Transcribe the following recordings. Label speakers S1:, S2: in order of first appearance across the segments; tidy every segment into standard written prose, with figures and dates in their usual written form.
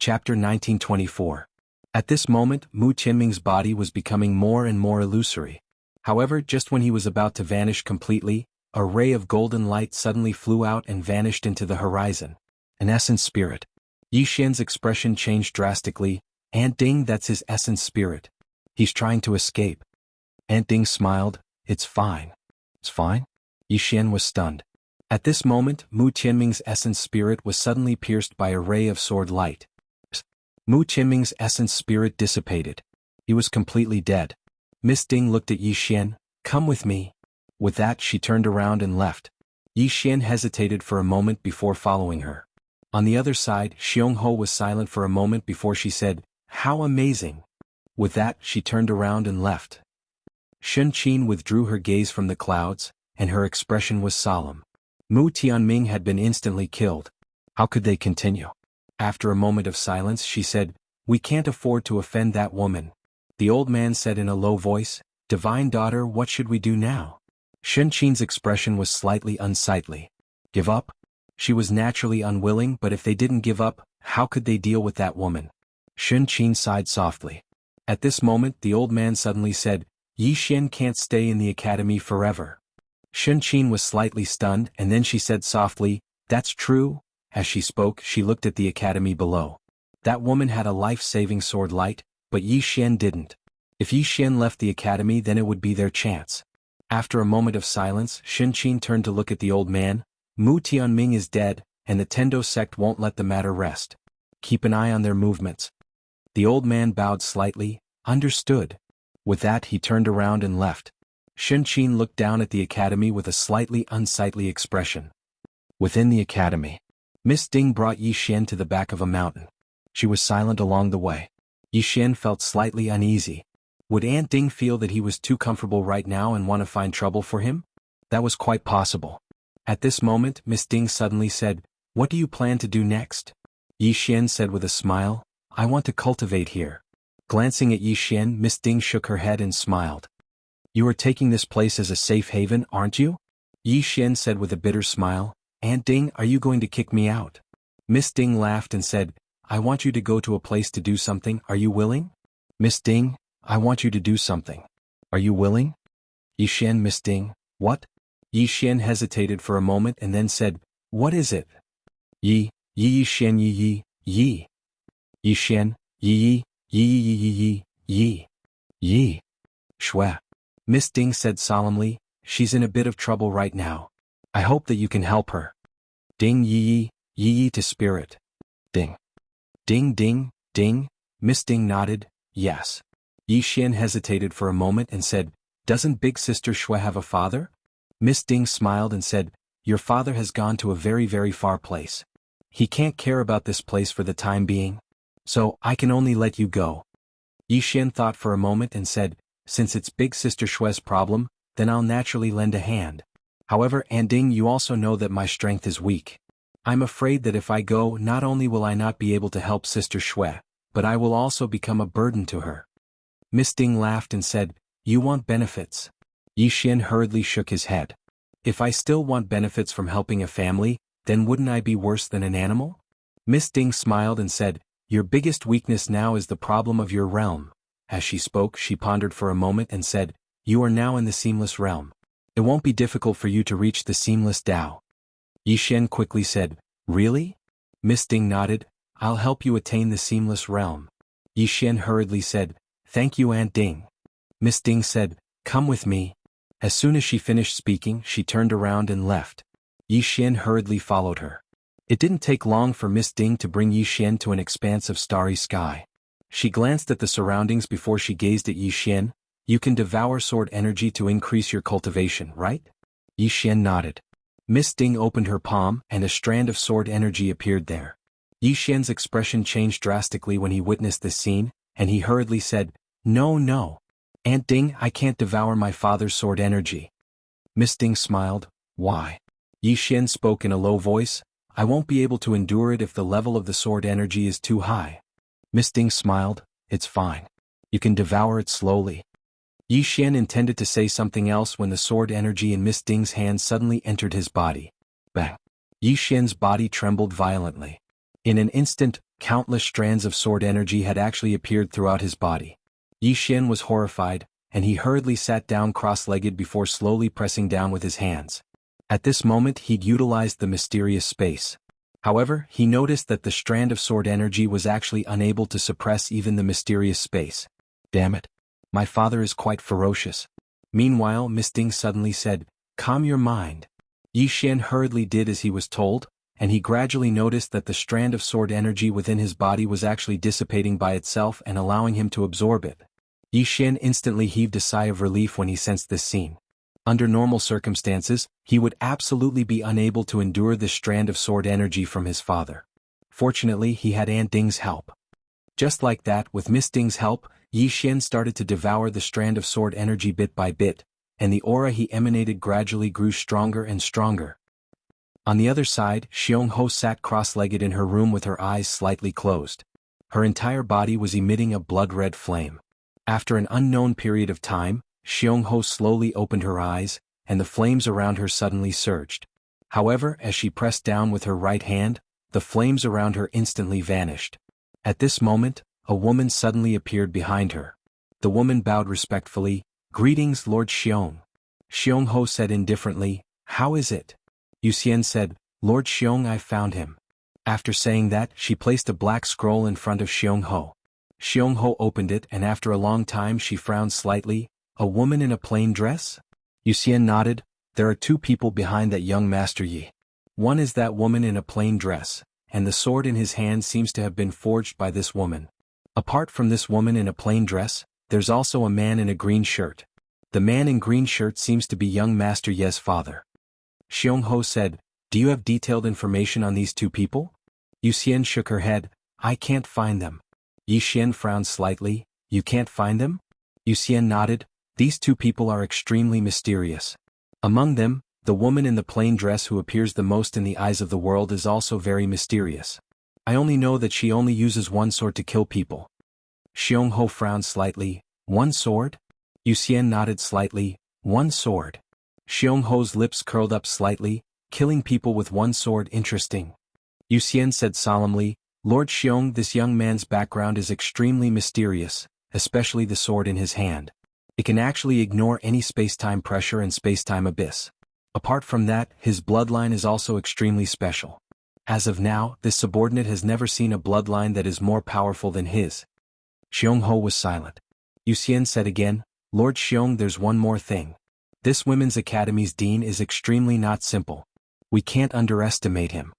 S1: Chapter 1924. At this moment, Mu Qianming's body was becoming more and more illusory. However, just when he was about to vanish completely, a ray of golden light suddenly flew out and vanished into the horizon. An essence spirit. Yi Xian's expression changed drastically. Aunt Ding, that's his essence spirit. He's trying to escape. Aunt Ding smiled. It's fine. It's fine? Yi Xian was stunned. At this moment, Mu Qianming's essence spirit was suddenly pierced by a ray of sword light. Mu Qianming's essence spirit dissipated. He was completely dead. Miss Ding looked at Yi Xian. Come with me. With that, she turned around and left. Yi Xian hesitated for a moment before following her. On the other side, Xiong Ho was silent for a moment before she said, How amazing! With that, she turned around and left. Shun Qin withdrew her gaze from the clouds, and her expression was solemn. Mu Tianming had been instantly killed. How could they continue? After a moment of silence, she said, We can't afford to offend that woman. The old man said in a low voice, Divine daughter, what should we do now? Shun Qin's expression was slightly unsightly. Give up? She was naturally unwilling, but if they didn't give up, how could they deal with that woman? Shun Qin sighed softly. At this moment, the old man suddenly said, Yi Xian can't stay in the academy forever. Shun Qin was slightly stunned, and then she said softly, That's true. As she spoke, she looked at the academy below. That woman had a life-saving sword light, but Yi Xian didn't. If Yi Xian left the academy, then it would be their chance. After a moment of silence, Shun Qin turned to look at the old man. Mu Tianming is dead, and the Tendo sect won't let the matter rest. Keep an eye on their movements. The old man bowed slightly. Understood. With that, he turned around and left. Shun Qin looked down at the academy with a slightly unsightly expression. Within the academy, Miss Ding brought Yi Xian to the back of a mountain. She was silent along the way. Yi Xian felt slightly uneasy. Would Aunt Ding feel that he was too comfortable right now and want to find trouble for him? That was quite possible. At this moment, Miss Ding suddenly said, What do you plan to do next? Yi Xian said with a smile, I want to cultivate here. Glancing at Yi Xian, Miss Ding shook her head and smiled. You are taking this place as a safe haven, aren't you? Yi Xian said with a bitter smile, Aunt Ding, are you going to kick me out? Miss Ding laughed and said, I want you to go to a place to do something, are you willing? Miss Ding, I want you to do something. Are you willing? Yi Xian, Miss Ding, what? Yi Xian hesitated for a moment and then said, What is it? Yi Xian Yi. Yi Xian, Yi. Shue. Miss Ding said solemnly, She's in a bit of trouble right now. I hope that you can help her. Ding Yi to spirit. Ding. Ding ding, ding. Miss Ding nodded, yes. Yi Xian hesitated for a moment and said, Doesn't Big Sister Shue have a father? Miss Ding smiled and said, Your father has gone to a very, very far place. He can't care about this place for the time being. So, I can only let you go. Yi Xian thought for a moment and said, Since it's Big Sister Shue's problem, then I'll naturally lend a hand. However, Aunt Ding, you also know that my strength is weak. I'm afraid that if I go, not only will I not be able to help Sister Shue, but I will also become a burden to her. Miss Ding laughed and said, You want benefits? Yi Xian hurriedly shook his head. If I still want benefits from helping a family, then wouldn't I be worse than an animal? Miss Ding smiled and said, Your biggest weakness now is the problem of your realm. As she spoke, she pondered for a moment and said, You are now in the seamless realm. It won't be difficult for you to reach the seamless Tao. Yi Xian quickly said, Really? Miss Ding nodded, I'll help you attain the seamless realm. Yi Xian hurriedly said, Thank you, Aunt Ding. Miss Ding said, Come with me. As soon as she finished speaking, she turned around and left. Yi Xian hurriedly followed her. It didn't take long for Miss Ding to bring Yi Xian to an expanse of starry sky. She glanced at the surroundings before she gazed at Yi Xian. You can devour sword energy to increase your cultivation, right? Yi Xian nodded. Miss Ding opened her palm, and a strand of sword energy appeared there. Yi Xian's expression changed drastically when he witnessed this scene, and he hurriedly said, No. Aunt Ding, I can't devour my father's sword energy. Miss Ding smiled, Why? Yi Xian spoke in a low voice, I won't be able to endure it if the level of the sword energy is too high. Miss Ding smiled, It's fine. You can devour it slowly. Yi Xian intended to say something else when the sword energy in Miss Ding's hand suddenly entered his body. Bang! Yi Xian's body trembled violently. In an instant, countless strands of sword energy had actually appeared throughout his body. Yi Xian was horrified, and he hurriedly sat down cross-legged before slowly pressing down with his hands. At this moment he'd utilized the mysterious space. However, he noticed that the strand of sword energy was actually unable to suppress even the mysterious space. Damn it. My father is quite ferocious. Meanwhile, Miss Ding suddenly said, "Calm your mind." Yi Xian hurriedly did as he was told, and he gradually noticed that the strand of sword energy within his body was actually dissipating by itself and allowing him to absorb it. Yi Xian instantly heaved a sigh of relief when he sensed this scene. Under normal circumstances, he would absolutely be unable to endure this strand of sword energy from his father. Fortunately, he had Aunt Ding's help. Just like that, with Miss Ding's help, Yi Xian started to devour the strand of sword energy bit by bit, and the aura he emanated gradually grew stronger and stronger. On the other side, Xiongho sat cross-legged in her room with her eyes slightly closed. Her entire body was emitting a blood-red flame. After an unknown period of time, Xiongho slowly opened her eyes, and the flames around her suddenly surged. However, as she pressed down with her right hand, the flames around her instantly vanished. At this moment, a woman suddenly appeared behind her. The woman bowed respectfully. "Greetings, Lord Xiong." Xiongho said indifferently, "How is it?" Yu Xian said, "Lord Xiong, I found him." After saying that, she placed a black scroll in front of Xiongho. Xiongho opened it, and after a long time she frowned slightly. "A woman in a plain dress?" Yu Xian nodded. "There are two people behind that young Master Yi. One is that woman in a plain dress, and the sword in his hand seems to have been forged by this woman. Apart from this woman in a plain dress, there's also a man in a green shirt. The man in green shirt seems to be young Master Ye's father." Xiongho said, "Do you have detailed information on these two people?" Yu Xian shook her head. "I can't find them." Yi Xian frowned slightly. "You can't find them?" Yu Xian nodded. "These two people are extremely mysterious. Among them, the woman in the plain dress who appears the most in the eyes of the world is also very mysterious. I only know that she only uses one sword to kill people." Xiongho frowned slightly. "One sword?" Yu Xian nodded slightly. "One sword." Xiongho's lips curled up slightly. "Killing people with one sword, interesting." Yu Xian said solemnly, "Lord Xiong, this young man's background is extremely mysterious, especially the sword in his hand. It can actually ignore any space-time pressure and space-time abyss. Apart from that, his bloodline is also extremely special. As of now, this subordinate has never seen a bloodline that is more powerful than his." Xiongho was silent. Yu Xian said again, "Lord Xiong, there's one more thing. This Women's Academy's dean is extremely not simple. We can't underestimate him."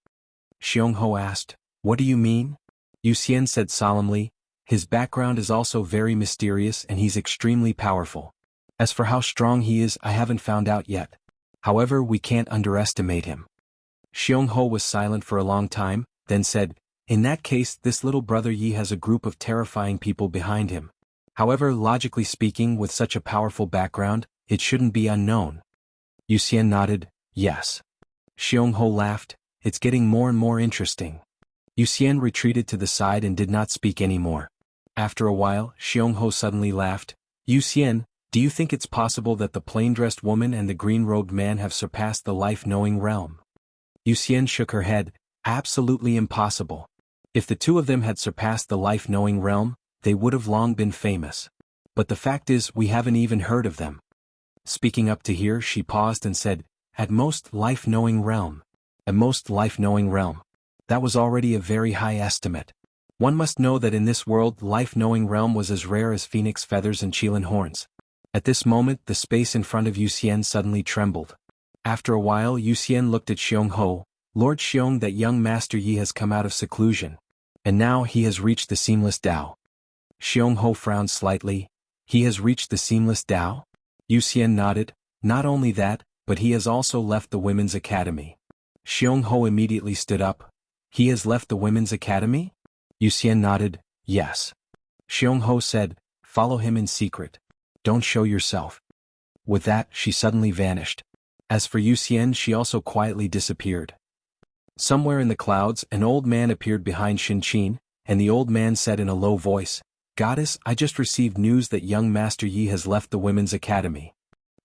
S1: Xiongho asked, "What do you mean?" Yu Xian said solemnly, "His background is also very mysterious and he's extremely powerful. As for how strong he is, I haven't found out yet. However, we can't underestimate him." Xiongho was silent for a long time, then said, "In that case, this little brother Yi has a group of terrifying people behind him. However, logically speaking, with such a powerful background, it shouldn't be unknown." Yu Xian nodded, "Yes." Xiongho laughed, "It's getting more and more interesting." Yu Xian retreated to the side and did not speak anymore. After a while, Xiongho suddenly laughed. "Yu Xian, do you think it's possible that the plain-dressed woman and the green-robed man have surpassed the life-knowing realm?" Yu Xian shook her head. "Absolutely impossible. If the two of them had surpassed the life-knowing realm, they would have long been famous. But the fact is, we haven't even heard of them." Speaking up to here, she paused and said, "At most life-knowing realm. At most life-knowing realm. That was already a very high estimate. One must know that in this world life-knowing realm was as rare as phoenix feathers and qilin horns." At this moment the space in front of Yu Xian suddenly trembled. After a while Yu Xian looked at Xiongho. "Lord Xiong, that young Master Yi has come out of seclusion. And now he has reached the seamless Tao." Xiongho frowned slightly. "He has reached the seamless Tao?" Yu Xian nodded. "Not only that, but he has also left the Women's Academy." Xiongho immediately stood up. "He has left the Women's Academy?" Yu Xian nodded, "Yes." Xiongho said, "Follow him in secret. Don't show yourself." With that, she suddenly vanished. As for Yu Xian, she also quietly disappeared. Somewhere in the clouds, an old man appeared behind Qin, and the old man said in a low voice, "Goddess, I just received news that young Master Yi has left the Women's Academy."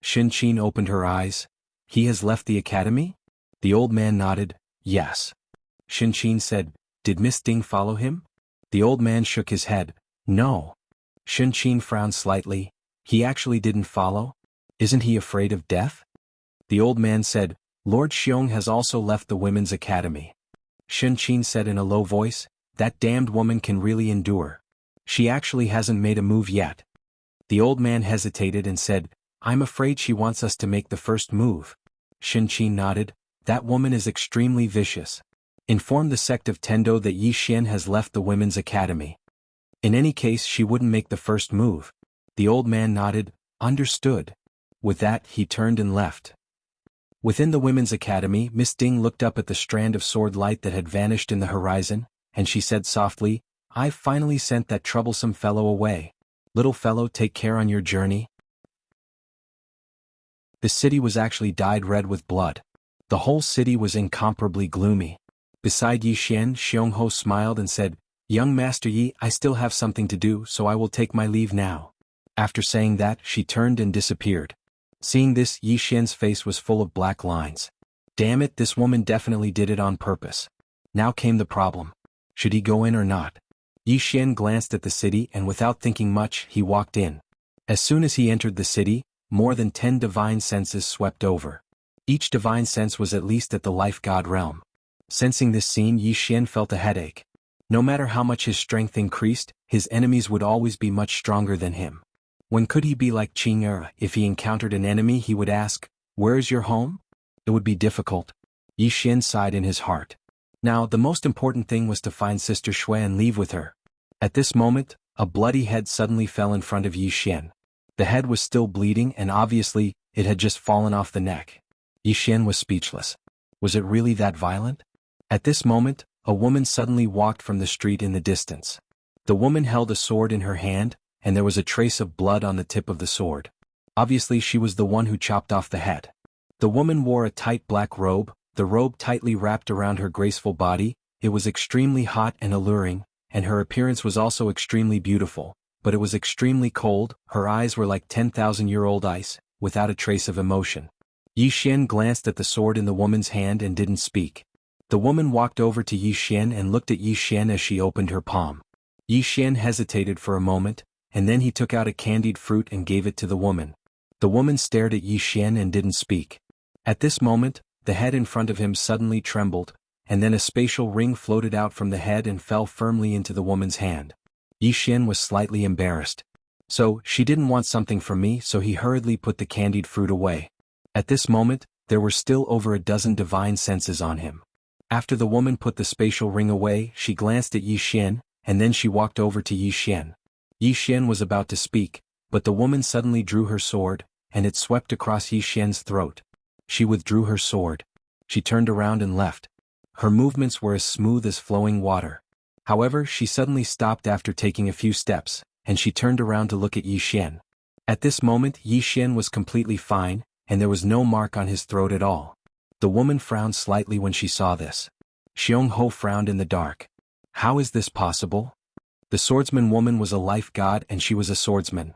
S1: Qin opened her eyes. "He has left the academy?" The old man nodded, "Yes." Qin said, "Did Miss Ding follow him?" The old man shook his head. No. Shen Qin frowned slightly. He actually didn't follow? Isn't he afraid of death? The old man said, Lord Xiong has also left the women's academy. Shen Qin said in a low voice, that damned woman can really endure. She actually hasn't made a move yet. The old man hesitated and said, I'm afraid she wants us to make the first move. Shen Qin nodded, that woman is extremely vicious. Inform the sect of Tendo that Yi Xian has left the women's academy. In any case she wouldn't make the first move. The old man nodded, understood. With that he turned and left. Within the women's academy, Miss Ding looked up at the strand of sword light that had vanished in the horizon, and she said softly, I've finally sent that troublesome fellow away. Little fellow, take care on your journey. The city was actually dyed red with blood. The whole city was incomparably gloomy. Beside Yi Xian, Xiong Ho smiled and said, Young Master Yi, I still have something to do, so I will take my leave now. After saying that, she turned and disappeared. Seeing this, Yi Xian's face was full of black lines. Damn it, this woman definitely did it on purpose. Now came the problem. Should he go in or not? Yi Xian glanced at the city and without thinking much, he walked in. As soon as he entered the city, more than 10 divine senses swept over. Each divine sense was at least at the life god realm. Sensing this scene, Yi Xian felt a headache. No matter how much his strength increased, his enemies would always be much stronger than him. When could he be like Qing Er? If he encountered an enemy he would ask, Where is your home? It would be difficult. Yi Xian sighed in his heart. Now the most important thing was to find Sister Shui and leave with her. At this moment, a bloody head suddenly fell in front of Yi Xian. The head was still bleeding and obviously, it had just fallen off the neck. Yi Xian was speechless. Was it really that violent? At this moment, a woman suddenly walked from the street in the distance. The woman held a sword in her hand, and there was a trace of blood on the tip of the sword. Obviously she was the one who chopped off the head. The woman wore a tight black robe, the robe tightly wrapped around her graceful body, it was extremely hot and alluring, and her appearance was also extremely beautiful, but it was extremely cold, her eyes were like 10,000-year-old ice, without a trace of emotion. Yi Xian glanced at the sword in the woman's hand and didn't speak. The woman walked over to Yi Xian and looked at Yi Xian as she opened her palm. Yi Xian hesitated for a moment, and then he took out a candied fruit and gave it to the woman. The woman stared at Yi Xian and didn't speak. At this moment, the head in front of him suddenly trembled, and then a spatial ring floated out from the head and fell firmly into the woman's hand. Yi Xian was slightly embarrassed. So, she didn't want something from me, so he hurriedly put the candied fruit away. At this moment, there were still over a dozen divine senses on him. After the woman put the spatial ring away, she glanced at Yi Xian, and then she walked over to Yi Xian. Yi Xian was about to speak, but the woman suddenly drew her sword, and it swept across Yi Xian's throat. She withdrew her sword. She turned around and left. Her movements were as smooth as flowing water. However, she suddenly stopped after taking a few steps, and she turned around to look at Yi Xian. At this moment, Yi Xian was completely fine, and there was no mark on his throat at all. The woman frowned slightly when she saw this. Xiong Ho frowned in the dark. How is this possible? The swordsman woman was a life god and she was a swordsman.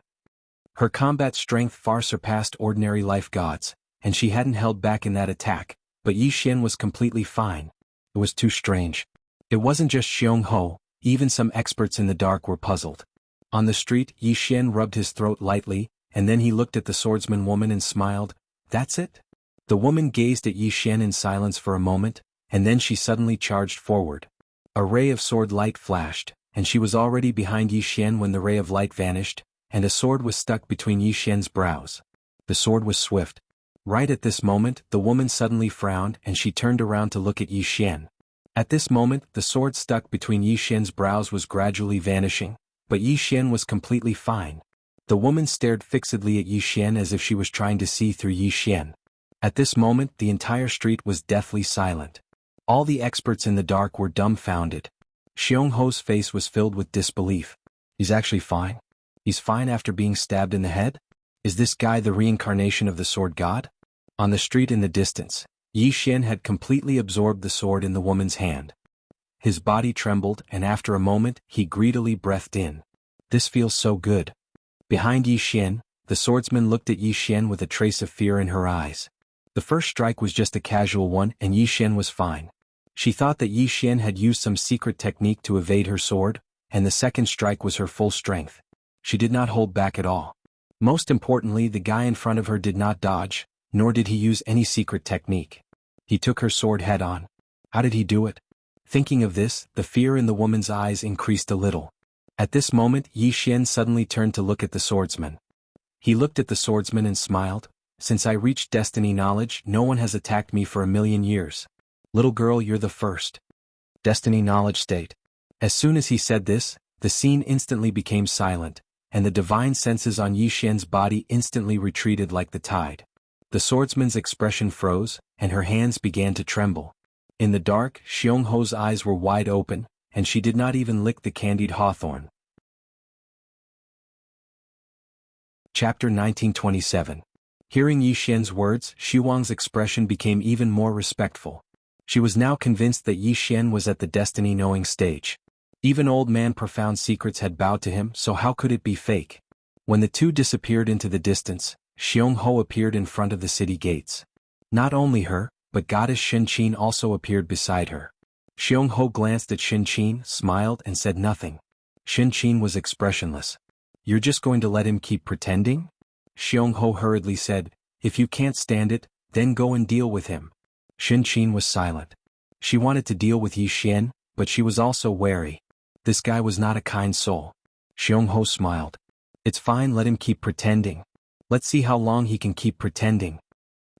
S1: Her combat strength far surpassed ordinary life gods, and she hadn't held back in that attack, but Yi Xian was completely fine. It was too strange. It wasn't just Xiong Ho, even some experts in the dark were puzzled. On the street, Yi Xian rubbed his throat lightly, and then he looked at the swordsman woman and smiled. That's it? The woman gazed at Yi Xian in silence for a moment, and then she suddenly charged forward. A ray of sword light flashed, and she was already behind Yi Xian when the ray of light vanished, and a sword was stuck between Yi Xian's brows. The sword was swift. Right at this moment, the woman suddenly frowned and she turned around to look at Yi Xian. At this moment, the sword stuck between Yi Xian's brows was gradually vanishing, but Yi Xian was completely fine. The woman stared fixedly at Yi Xian as if she was trying to see through Yi Xian. At this moment, the entire street was deathly silent. All the experts in the dark were dumbfounded. Xiong Ho's face was filled with disbelief. He's actually fine? He's fine after being stabbed in the head? Is this guy the reincarnation of the sword god? On the street in the distance, Yi Xian had completely absorbed the sword in the woman's hand. His body trembled and after a moment, he greedily breathed in. This feels so good. Behind Yi Xian, the swordsman looked at Yi Xian with a trace of fear in her eyes. The first strike was just a casual one and Yi Xian was fine. She thought that Yi Xian had used some secret technique to evade her sword, and the second strike was her full strength. She did not hold back at all. Most importantly, the guy in front of her did not dodge, nor did he use any secret technique. He took her sword head-on. How did he do it? Thinking of this, the fear in the woman's eyes increased a little. At this moment, Yi Xian suddenly turned to look at the swordsman. He looked at the swordsman and smiled. Since I reached destiny knowledge, no one has attacked me for 1,000,000 years. Little girl, you're the first. Destiny knowledge state. As soon as he said this, the scene instantly became silent, and the divine senses on Yi Xian's body instantly retreated like the tide. The swordsman's expression froze, and her hands began to tremble. In the dark, Xiongho's eyes were wide open, and she did not even lick the candied hawthorn. Chapter 1927. Hearing Yi Xian's words, Xiwang's expression became even more respectful. She was now convinced that Yi Xian was at the destiny-knowing stage. Even old man profound secrets had bowed to him, so how could it be fake? When the two disappeared into the distance, Xiongho appeared in front of the city gates. Not only her, but goddess Shinqin also appeared beside her. Xiongho glanced at Shinqin, smiled and said nothing. Shinqin was expressionless. You're just going to let him keep pretending? Xiongho hurriedly said, if you can't stand it, then go and deal with him. Shinqin was silent. She wanted to deal with Yi Xian, but she was also wary. This guy was not a kind soul. Xiongho smiled. It's fine, let him keep pretending. Let's see how long he can keep pretending.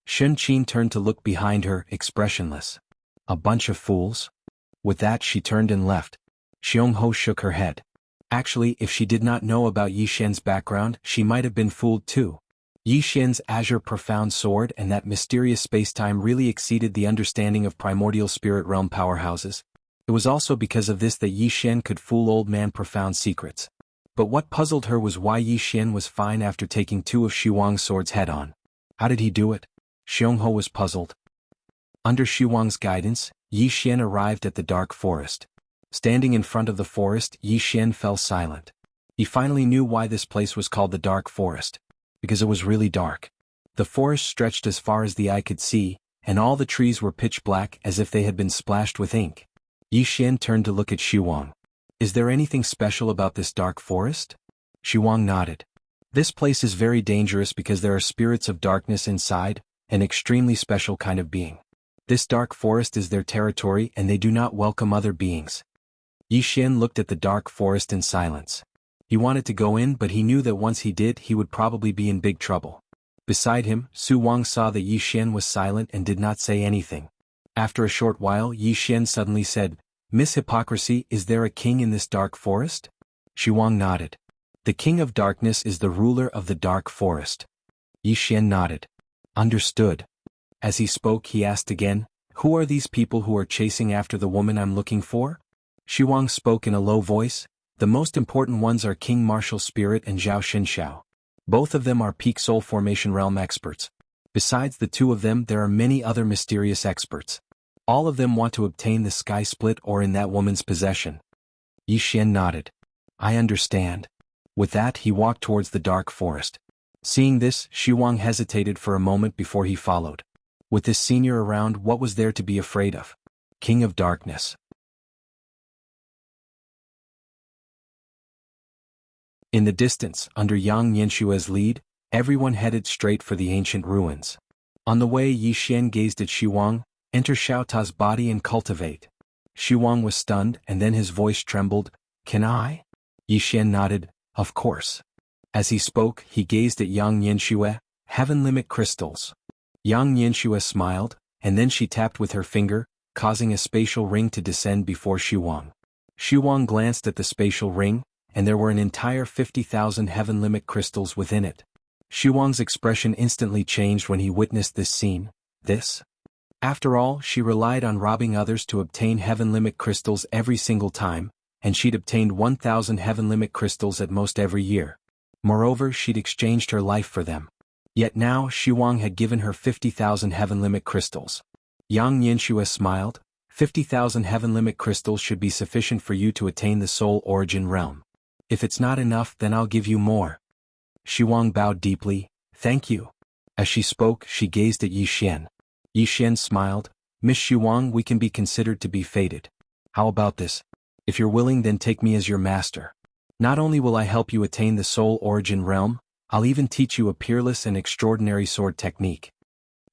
S1: Shinqin turned to look behind her, expressionless. A bunch of fools? With that she turned and left. Xiongho shook her head. Actually, if she did not know about Yi Xian's background, she might have been fooled too. Yi Xian's azure profound sword and that mysterious spacetime really exceeded the understanding of primordial spirit realm powerhouses. It was also because of this that Yi Xian could fool old man profound secrets. But what puzzled her was why Yi Xian was fine after taking two of Xiwang's swords head-on. How did he do it? Xiongho was puzzled. Under Xiwang's guidance, Yi Xian arrived at the dark forest. Standing in front of the forest, Yi Xian fell silent. He finally knew why this place was called the dark forest. Because it was really dark. The forest stretched as far as the eye could see, and all the trees were pitch black as if they had been splashed with ink. Yi Xian turned to look at Xiwang. Is there anything special about this dark forest? Xiwang nodded. This place is very dangerous because there are spirits of darkness inside, an extremely special kind of being. This dark forest is their territory and they do not welcome other beings. Yi Xian looked at the dark forest in silence. He wanted to go in, but he knew that once he did, he would probably be in big trouble. Beside him, Su Wang saw that Yi Xian was silent and did not say anything. After a short while, Yi Xian suddenly said, Miss Hypocrisy, is there a king in this dark forest? Xu Wang nodded. The king of darkness is the ruler of the dark forest. Yi Xian nodded. Understood. As he spoke, he asked again, who are these people who are chasing after the woman I'm looking for? Xu Wang spoke in a low voice. The most important ones are King Martial Spirit and Zhao Xinxiao. Both of them are peak soul formation realm experts. Besides the two of them, there are many other mysterious experts. All of them want to obtain the sky split or in that woman's possession. Yi Xian nodded. I understand. With that, he walked towards the dark forest. Seeing this, Xu Wang hesitated for a moment before he followed. With this senior around, what was there to be afraid of? King of Darkness. In the distance, under Yang Nianshua's lead, everyone headed straight for the ancient ruins. On the way, Yi Xian gazed at Xu Wang, enter Xiao Ta's body and cultivate. Xu Wang was stunned and then his voice trembled. Can I? Yi Xian nodded, of course. As he spoke, he gazed at Yang Nianxue, heaven limit crystals. Yang Nianxue smiled, and then she tapped with her finger, causing a spatial ring to descend before Xu Wang. Xu Wang glanced at the spatial ring, and there were an entire 50,000 heaven limit crystals within it. Xu Wang's expression instantly changed when he witnessed this scene. This? After all, she relied on robbing others to obtain heaven limit crystals every single time, and she'd obtained 1,000 heaven limit crystals at most every year. Moreover, she'd exchanged her life for them. Yet now, Xu Wang had given her 50,000 heaven limit crystals. Yang Nianxue smiled. 50,000 heaven limit crystals should be sufficient for you to attain the soul origin realm. If it's not enough, then I'll give you more. Xu Wang bowed deeply. Thank you. As she spoke, she gazed at Yi Xian. Yi Xian smiled. Miss Xu Wang, we can be considered to be fated. How about this? If you're willing, then take me as your master. Not only will I help you attain the soul origin realm, I'll even teach you a peerless and extraordinary sword technique.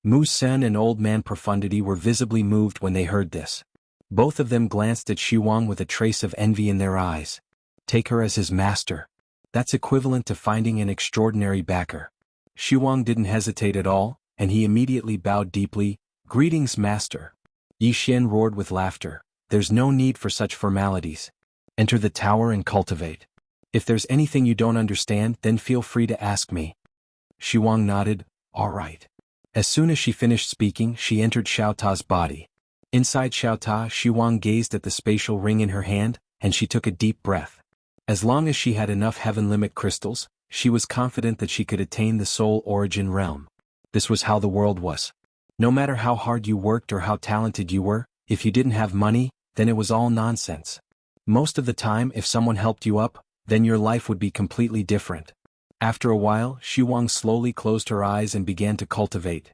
S1: Mu Sen and Old Man Profundity were visibly moved when they heard this. Both of them glanced at Xiwang with a trace of envy in their eyes. Take her as his master. That's equivalent to finding an extraordinary backer. Xiwang didn't hesitate at all, and he immediately bowed deeply. Greetings, master. Yi Xian roared with laughter. There's no need for such formalities. Enter the tower and cultivate. If there's anything you don't understand, then feel free to ask me. Xiwang nodded. All right. As soon as she finished speaking, she entered Xiaota's body. Inside Xiaota, Xiwang gazed at the spatial ring in her hand, and she took a deep breath. As long as she had enough heaven limit crystals, she was confident that she could attain the soul origin realm. This was how the world was. No matter how hard you worked or how talented you were, if you didn't have money, then it was all nonsense. Most of the time, if someone helped you up, then your life would be completely different. After a while, Xiwang slowly closed her eyes and began to cultivate.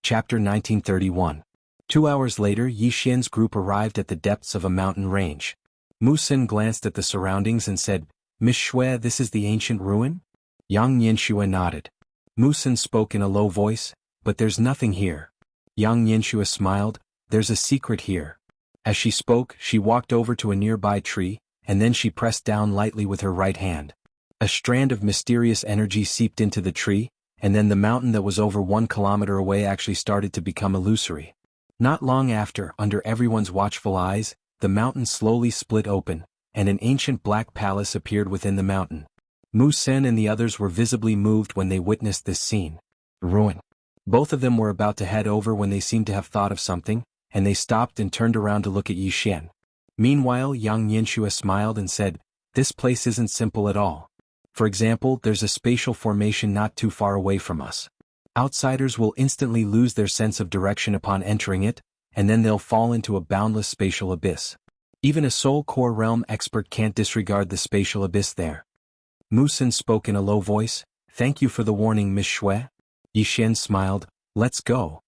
S1: Chapter 1931. 2 hours later, Yi Xian's group arrived at the depths of a mountain range. Mu Sen glanced at the surroundings and said, Miss Xue, this is the ancient ruin? Yang Yanxue nodded. Mu Sen spoke in a low voice, but there's nothing here. Yang Yanxue smiled, there's a secret here. As she spoke, she walked over to a nearby tree, and then she pressed down lightly with her right hand. A strand of mysterious energy seeped into the tree, and then the mountain that was over 1 kilometer away actually started to become illusory. Not long after, under everyone's watchful eyes, the mountain slowly split open, and an ancient black palace appeared within the mountain. Mu Sen and the others were visibly moved when they witnessed this scene. Ruin. Both of them were about to head over when they seemed to have thought of something, and they stopped and turned around to look at Yi Xian. Meanwhile, Yang Yanxue smiled and said, This place isn't simple at all. For example, there's a spatial formation not too far away from us. Outsiders will instantly lose their sense of direction upon entering it, and then they'll fall into a boundless spatial abyss. Even a soul core realm expert can't disregard the spatial abyss there. Mu Sen spoke in a low voice, Thank you for the warning, Miss Xue. Yi Xian smiled, Let's go.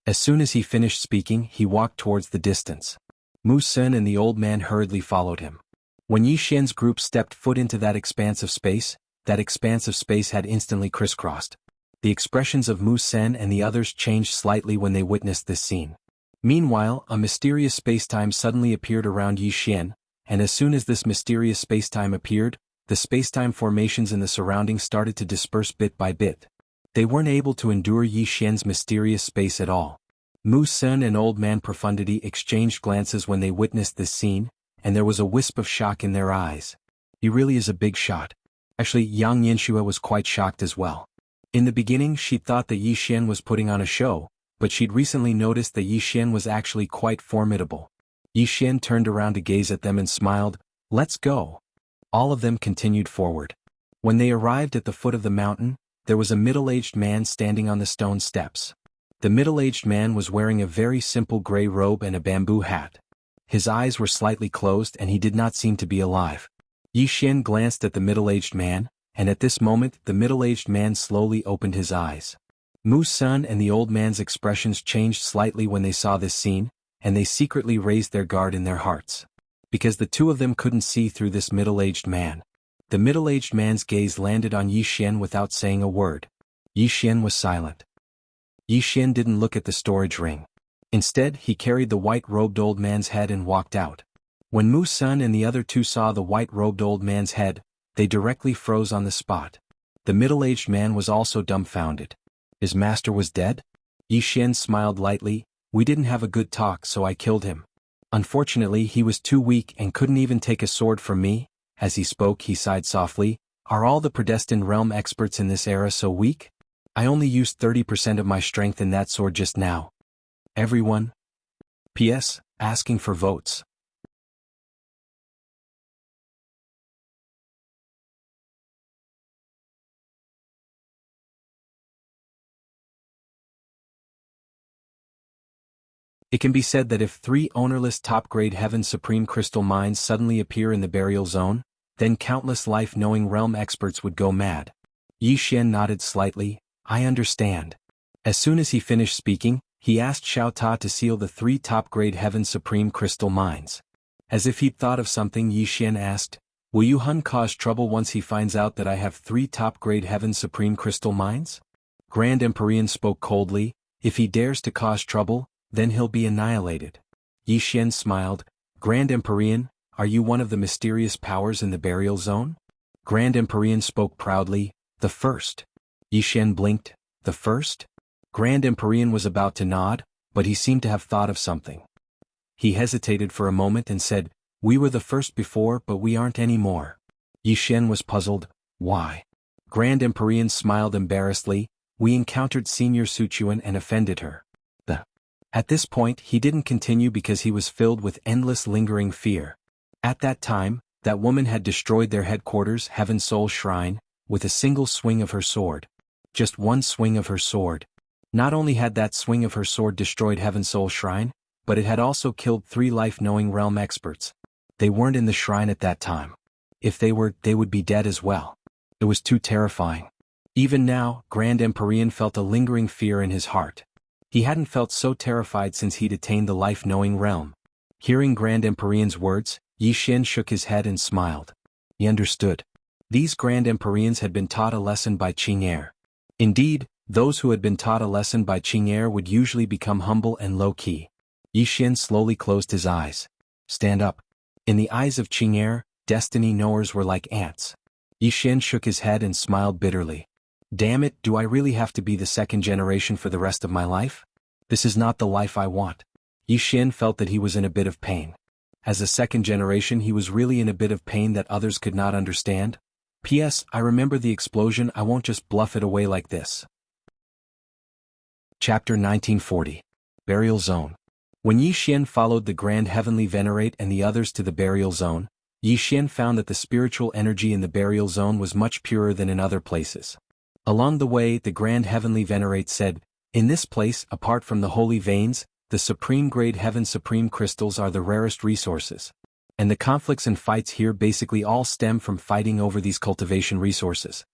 S1: As soon as he finished speaking, he walked towards the distance. Mu Sen and the old man hurriedly followed him. When Yi Xian's group stepped foot into that expanse of space had instantly crisscrossed. The expressions of Mu Sen and the others changed slightly when they witnessed this scene. Meanwhile, a mysterious spacetime suddenly appeared around Yi Xian, and as soon as this mysterious spacetime appeared, the spacetime formations in the surroundings started to disperse bit by bit. They weren't able to endure Yi Xian's mysterious space at all. Mu Sen and Old Man Profundity exchanged glances when they witnessed this scene, and there was a wisp of shock in their eyes. He really is a big shot. Actually, Yang Yanxue was quite shocked as well. In the beginning, she thought that Yi Xian was putting on a show, but she'd recently noticed that Yi Xian was actually quite formidable. Yi Xian turned around to gaze at them and smiled, Let's go. All of them continued forward. When they arrived at the foot of the mountain, there was a middle-aged man standing on the stone steps. The middle-aged man was wearing a very simple gray robe and a bamboo hat. His eyes were slightly closed and he did not seem to be alive. Yi Xian glanced at the middle-aged man, and at this moment the middle-aged man slowly opened his eyes. Mu Sen and the old man's expressions changed slightly when they saw this scene, and they secretly raised their guard in their hearts. Because the two of them couldn't see through this middle-aged man. The middle-aged man's gaze landed on Yi Xian without saying a word. Yi Xian was silent. Yi Xian didn't look at the storage ring. Instead, he carried the white-robed old man's head and walked out. When Mu Sen and the other two saw the white-robed old man's head, they directly froze on the spot. The middle-aged man was also dumbfounded. His master was dead? Yi Xian smiled lightly, We didn't have a good talk, so I killed him. Unfortunately, he was too weak and couldn't even take a sword from me. As he spoke, he sighed softly, Are all the predestined realm experts in this era so weak? I only used 30% of my strength in that sword just now. Everyone? P.S. Asking for votes. It can be said that if 3 ownerless top-grade Heaven Supreme crystal mines suddenly appear in the burial zone, then countless life-knowing realm experts would go mad. Yi Xian nodded slightly, I understand. As soon as he finished speaking, he asked Xiao Ta to seal the 3 top-grade Heaven Supreme crystal mines. As if he'd thought of something, Yi Xian asked, "Will Yu Hun cause trouble once he finds out that I have 3 top-grade Heaven Supreme crystal mines?" Grand Empyrean spoke coldly, "If he dares to cause trouble, then he'll be annihilated." Yi Xian smiled, "Grand Empyrean, are you one of the mysterious powers in the burial zone?" Grand Empyrean spoke proudly, "The first." Yi Xian blinked, "The first?" Grand Empyrean was about to nod, but he seemed to have thought of something. He hesitated for a moment and said, "We were the first before, but we aren't anymore." Yi Xian was puzzled, "Why?" Grand Empyrean smiled embarrassedly, "We encountered Senior Suchuan and offended her." At this point he didn't continue because he was filled with endless lingering fear. At that time, that woman had destroyed their headquarters, Heaven Soul Shrine, with a single swing of her sword. Just one swing of her sword. Not only had that swing of her sword destroyed Heaven Soul Shrine, but it had also killed 3 life-knowing realm experts. They weren't in the shrine at that time. If they were, they would be dead as well. It was too terrifying. Even now, Grand Empyrean felt a lingering fear in his heart. He hadn't felt so terrified since he'd attained the life-knowing realm. Hearing Grand Empyrean's words, Yi Xian shook his head and smiled. He understood. These Grand Empyreans had been taught a lesson by Qing'er. Indeed, those who had been taught a lesson by Qing'er would usually become humble and low-key. Yi Xian slowly closed his eyes. "Stand up." In the eyes of Qing'er, destiny knowers were like ants. Yi Xian shook his head and smiled bitterly. "Damn it, do I really have to be the 2nd generation for the rest of my life? This is not the life I want." Yi Xian felt that he was in a bit of pain. As a 2nd generation he was really in a bit of pain that others could not understand. P.S. I remember the explosion, I won't just bluff it away like this. Chapter 1940. Burial Zone. When Yi Xian followed the Grand Heavenly Venerate and the others to the burial zone, Yi Xian found that the spiritual energy in the burial zone was much purer than in other places. Along the way, the Grand Heavenly Venerate said, "In this place, apart from the holy veins, the supreme grade Heaven Supreme crystals are the rarest resources. And the conflicts and fights here basically all stem from fighting over these cultivation resources."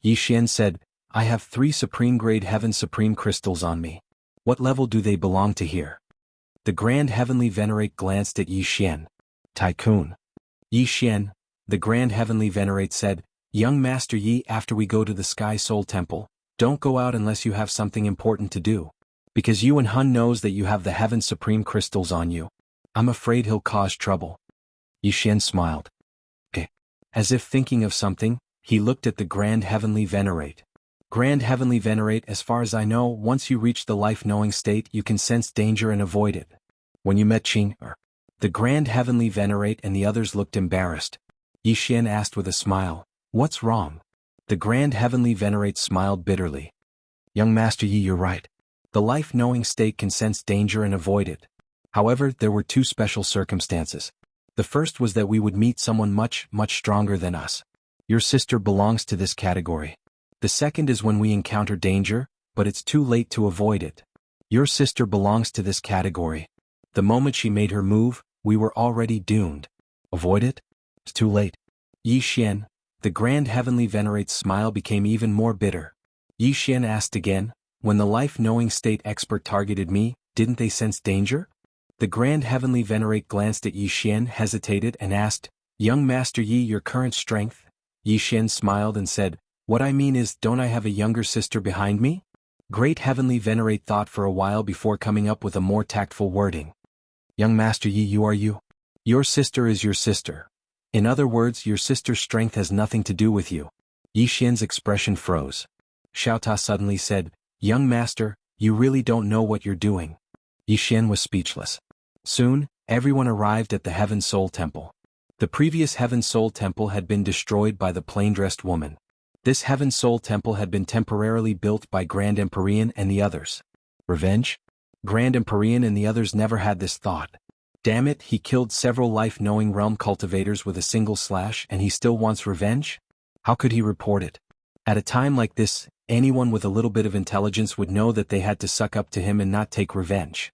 S1: Yi Xian said, "I have 3 supreme grade Heaven Supreme crystals on me. What level do they belong to here?" The Grand Heavenly Venerate glanced at Yi Xian. "Tycoon." "Yi Xian," the Grand Heavenly Venerate said, "Young Master Yi, after we go to the Sky Soul Temple, don't go out unless you have something important to do. Because Yu Hun knows that you have the Heaven Supreme crystals on you. I'm afraid he'll cause trouble." Yi Xian smiled. "Okay." As if thinking of something, he looked at the Grand Heavenly Venerate. "Grand Heavenly Venerate, as far as I know, once you reach the life-knowing state you can sense danger and avoid it. When you met Qing'er." The Grand Heavenly Venerate and the others looked embarrassed. Yi Xian asked with a smile, "What's wrong?" The Grand Heavenly Venerate smiled bitterly. "Young Master Yi, you're right. The life-knowing state can sense danger and avoid it. However, there were 2 special circumstances. The first was that we would meet someone much, much stronger than us. Your sister belongs to this category. The second is when we encounter danger, but it's too late to avoid it. Your sister belongs to this category. The moment she made her move, we were already doomed. Avoid it? It's too late." Yi Xian, the Grand Heavenly Venerate's smile became even more bitter. Yi Xian asked again, "When the life-knowing state expert targeted me, didn't they sense danger?" The Grand Heavenly Venerate glanced at Yi Xian, hesitated and asked, "Young Master Yi, your current strength?" Yi Xian smiled and said, "What I mean is, don't I have a younger sister behind me?" Great Heavenly Venerate thought for a while before coming up with a more tactful wording. "Young Master Yi, you are you. Your sister is your sister. In other words, your sister's strength has nothing to do with you." Yi Xian's expression froze. Xiaota suddenly said, "Young Master, you really don't know what you're doing." Yi Xian was speechless. Soon, everyone arrived at the Heaven Soul Temple. The previous Heaven Soul Temple had been destroyed by the plain-dressed woman. This Heaven Soul Temple had been temporarily built by Grand Empyrean and the others. Revenge? Grand Empyrean and the others never had this thought. Damn it, he killed several life-knowing realm cultivators with a single slash and he still wants revenge? How could he report it? At a time like this, anyone with a little bit of intelligence would know that they had to suck up to him and not take revenge.